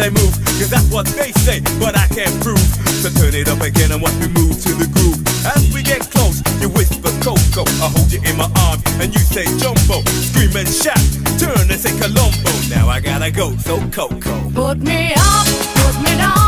they move, cause that's what they say, but I can't prove. So turn it up again and watch me move to the groove. As we get close, you whisper Coco, I hold you in my arms and you say Jumbo. Scream and shout, turn and say Colombo. Now I gotta go, so Coco. Put me up, put me down.